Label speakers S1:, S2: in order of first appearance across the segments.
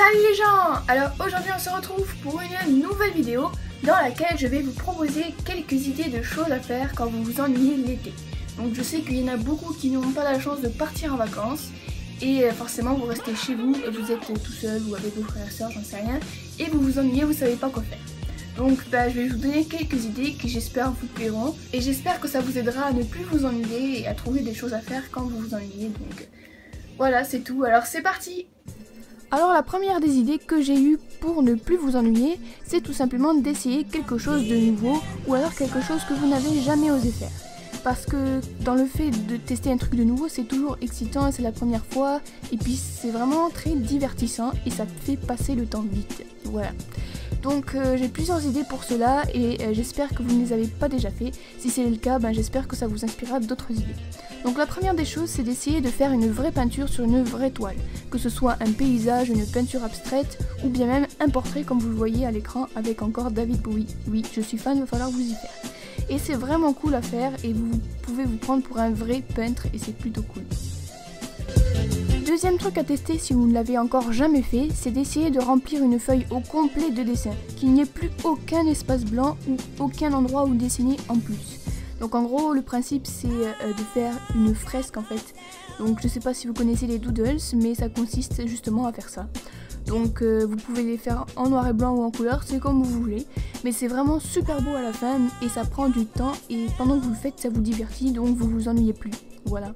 S1: Salut les gens! Alors aujourd'hui on se retrouve pour une nouvelle vidéo dans laquelle je vais vous proposer quelques idées de choses à faire quand vous vous ennuyez l'été. Donc je sais qu'il y en a beaucoup qui n'ont pas la chance de partir en vacances et forcément vous restez chez vous, vous êtes tout seul ou avec vos frères et sœurs, j'en sais rien, et vous vous ennuyez, vous savez pas quoi faire. Donc je vais vous donner quelques idées qui j'espère vous plairont et j'espère que ça vous aidera à ne plus vous ennuyer et à trouver des choses à faire quand vous vous ennuyez. Donc voilà, c'est tout, alors c'est parti! Alors la première des idées que j'ai eues pour ne plus vous ennuyer, c'est tout simplement d'essayer quelque chose de nouveau ou alors quelque chose que vous n'avez jamais osé faire. Parce que dans le fait de tester un truc de nouveau, c'est toujours excitant, c'est la première fois et puis c'est vraiment très divertissant et ça fait passer le temps vite. Voilà. Donc j'ai plusieurs idées pour cela et j'espère que vous ne les avez pas déjà fait. Si c'est le cas, j'espère que ça vous inspirera d'autres idées. Donc la première des choses, c'est d'essayer de faire une vraie peinture sur une vraie toile. Que ce soit un paysage, une peinture abstraite ou bien même un portrait comme vous le voyez à l'écran avec encore David Bowie. Oui, je suis fan, il va falloir vous y faire. Et c'est vraiment cool à faire et vous pouvez vous prendre pour un vrai peintre et c'est plutôt cool. Deuxième truc à tester si vous ne l'avez encore jamais fait, c'est d'essayer de remplir une feuille au complet de dessin, qu'il n'y ait plus aucun espace blanc ou aucun endroit où dessiner en plus. Donc en gros le principe c'est de faire une fresque en fait. Donc je sais pas si vous connaissez les doodles mais ça consiste justement à faire ça. Donc vous pouvez les faire en noir et blanc ou en couleur, c'est comme vous voulez. Mais c'est vraiment super beau à la fin et ça prend du temps et pendant que vous le faites ça vous divertit donc vous vous ennuyez plus. Voilà.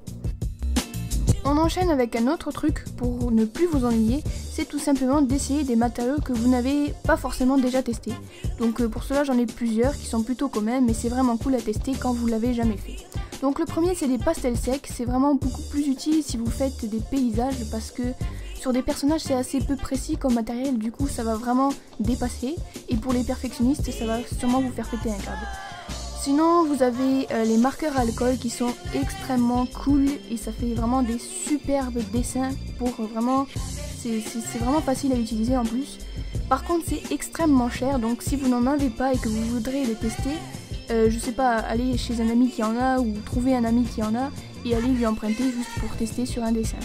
S1: On enchaîne avec un autre truc pour ne plus vous ennuyer, c'est tout simplement d'essayer des matériaux que vous n'avez pas forcément déjà testés. Donc pour cela j'en ai plusieurs qui sont plutôt communs mais c'est vraiment cool à tester quand vous l'avez jamais fait. Donc le premier c'est des pastels secs, c'est vraiment beaucoup plus utile si vous faites des paysages parce que sur des personnages c'est assez peu précis comme matériel, du coup ça va vraiment dépasser et pour les perfectionnistes ça va sûrement vous faire péter un câble. Sinon vous avez les marqueurs à alcool qui sont extrêmement cool et ça fait vraiment des superbes dessins pour vraiment, c'est vraiment facile à utiliser en plus. Par contre c'est extrêmement cher donc si vous n'en avez pas et que vous voudrez les tester, je sais pas, allez chez un ami qui en a ou trouver un ami qui en a et allez lui emprunter juste pour tester sur un dessin.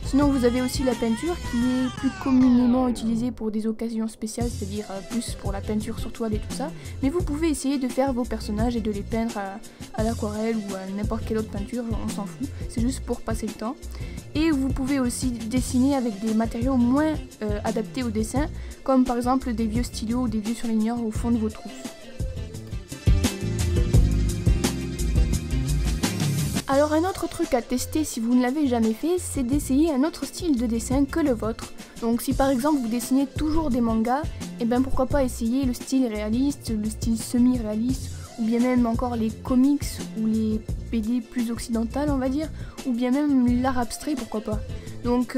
S1: Sinon vous avez aussi la peinture qui est plus communément utilisée pour des occasions spéciales, c'est-à-dire plus pour la peinture sur toile et tout ça. Mais vous pouvez essayer de faire vos personnages et de les peindre à l'aquarelle ou à n'importe quelle autre peinture, on s'en fout. C'est juste pour passer le temps. Et vous pouvez aussi dessiner avec des matériaux moins adaptés au dessin, comme par exemple des vieux stylos ou des vieux surligneurs au fond de vos trousses. Alors un autre truc à tester si vous ne l'avez jamais fait, c'est d'essayer un autre style de dessin que le vôtre. Donc si par exemple vous dessinez toujours des mangas, et pourquoi pas essayer le style réaliste, le style semi-réaliste, ou bien même encore les comics ou les BD plus occidentales on va dire, ou bien même l'art abstrait pourquoi pas. Donc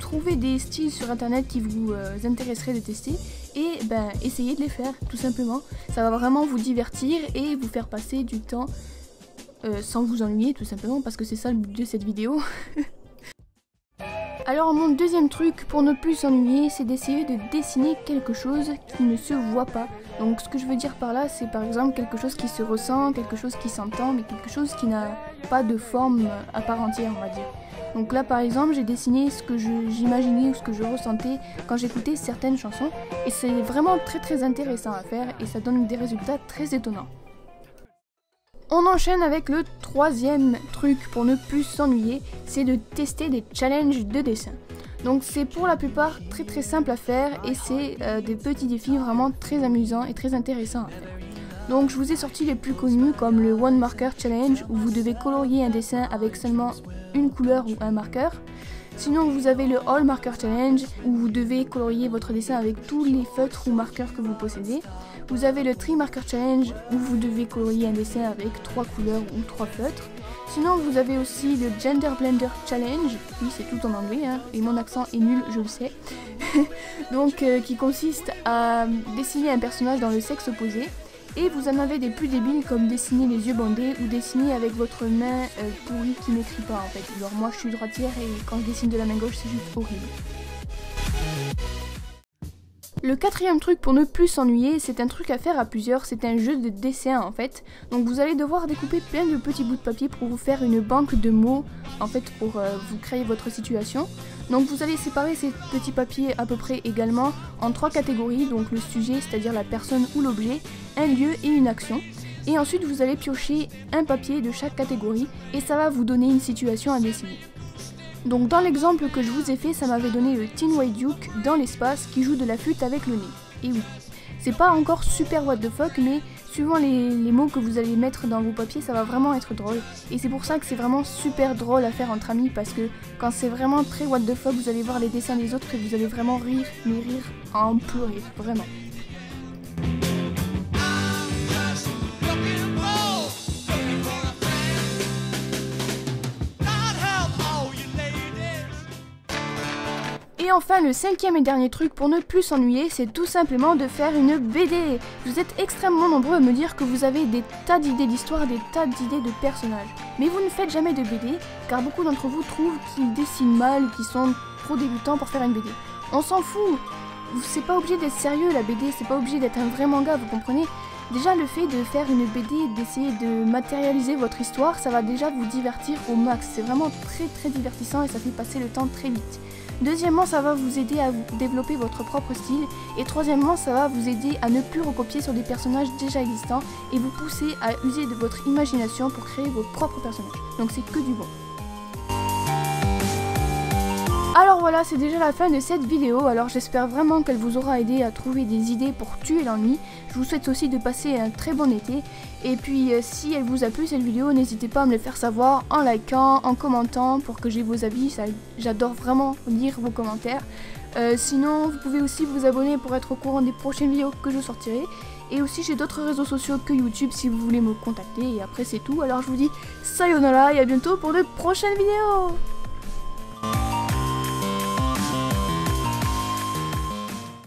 S1: trouvez des styles sur internet qui vous intéresseraient de tester et essayez de les faire tout simplement. Ça va vraiment vous divertir et vous faire passer du temps sans vous ennuyer tout simplement parce que c'est ça le but de cette vidéo. Alors mon deuxième truc pour ne plus s'ennuyer c'est d'essayer de dessiner quelque chose qui ne se voit pas. Donc ce que je veux dire par là c'est par exemple quelque chose qui se ressent, quelque chose qui s'entend mais quelque chose qui n'a pas de forme à part entière on va dire. Donc là par exemple j'ai dessiné ce que j'imaginais ou ce que je ressentais quand j'écoutais certaines chansons et c'est vraiment très intéressant à faire et ça donne des résultats très étonnants. On enchaîne avec le troisième truc pour ne plus s'ennuyer, c'est de tester des challenges de dessin. Donc c'est pour la plupart très simple à faire et c'est des petits défis vraiment très amusants et très intéressants à faire. Donc je vous ai sorti les plus connus comme le One Marker Challenge où vous devez colorier un dessin avec seulement une couleur ou un marqueur. Sinon vous avez le All Marker Challenge où vous devez colorier votre dessin avec tous les feutres ou marqueurs que vous possédez. Vous avez le Tree Marker Challenge où vous devez colorier un dessin avec 3 couleurs ou 3 feutres. Sinon vous avez aussi le Gender Blender Challenge, oui c'est tout en anglais et mon accent est nul je le sais. Donc qui consiste à dessiner un personnage dans le sexe opposé. Et vous en avez des plus débiles comme dessiner les yeux bandés ou dessiner avec votre main pourrie qui n'écrit pas en fait. Alors moi je suis droitière et quand je dessine de la main gauche c'est juste horrible. Le quatrième truc pour ne plus s'ennuyer, c'est un truc à faire à plusieurs, c'est un jeu de dessin en fait. Donc vous allez devoir découper plein de petits bouts de papier pour vous faire une banque de mots en fait pour vous créer votre situation. Donc vous allez séparer ces petits papiers à peu près également en 3 catégories, donc le sujet, c'est-à-dire la personne ou l'objet, un lieu et une action. Et ensuite vous allez piocher un papier de chaque catégorie et ça va vous donner une situation à dessiner. Donc dans l'exemple que je vous ai fait, ça m'avait donné le Teen White Duke dans l'espace qui joue de la flûte avec le nez. Et oui, c'est pas encore super what the fuck, mais suivant les mots que vous allez mettre dans vos papiers, ça va vraiment être drôle. Et c'est pour ça que c'est vraiment super drôle à faire entre amis, parce que quand c'est vraiment très what the fuck, vous allez voir les dessins des autres et vous allez vraiment rire, mais rire à en pleurer, vraiment. Et enfin, le 5e et dernier truc pour ne plus s'ennuyer, c'est tout simplement de faire une BD. Vous êtes extrêmement nombreux à me dire que vous avez des tas d'idées d'histoire, des tas d'idées de personnages. Mais vous ne faites jamais de BD, car beaucoup d'entre vous trouvent qu'ils dessinent mal ou qu'ils sont trop débutants pour faire une BD. On s'en fout. C'est pas obligé d'être sérieux la BD, c'est pas obligé d'être un vrai manga, vous comprenez? Déjà le fait de faire une BD et d'essayer de matérialiser votre histoire, ça va déjà vous divertir au max. C'est vraiment très divertissant et ça fait passer le temps très vite. Deuxièmement, ça va vous aider à développer votre propre style. Et troisièmement, ça va vous aider à ne plus recopier sur des personnages déjà existants et vous pousser à user de votre imagination pour créer vos propres personnages. Donc c'est que du bon. Alors voilà, c'est déjà la fin de cette vidéo, alors j'espère vraiment qu'elle vous aura aidé à trouver des idées pour tuer l'ennui. Je vous souhaite aussi de passer un très bon été, et puis si elle vous a plu cette vidéo, n'hésitez pas à me le faire savoir en likant, en commentant pour que j'ai vos avis, j'adore vraiment lire vos commentaires. Sinon, vous pouvez aussi vous abonner pour être au courant des prochaines vidéos que je sortirai. Et aussi j'ai d'autres réseaux sociaux que YouTube si vous voulez me contacter, et après c'est tout, alors je vous dis sayonara et à bientôt pour de prochaines vidéos.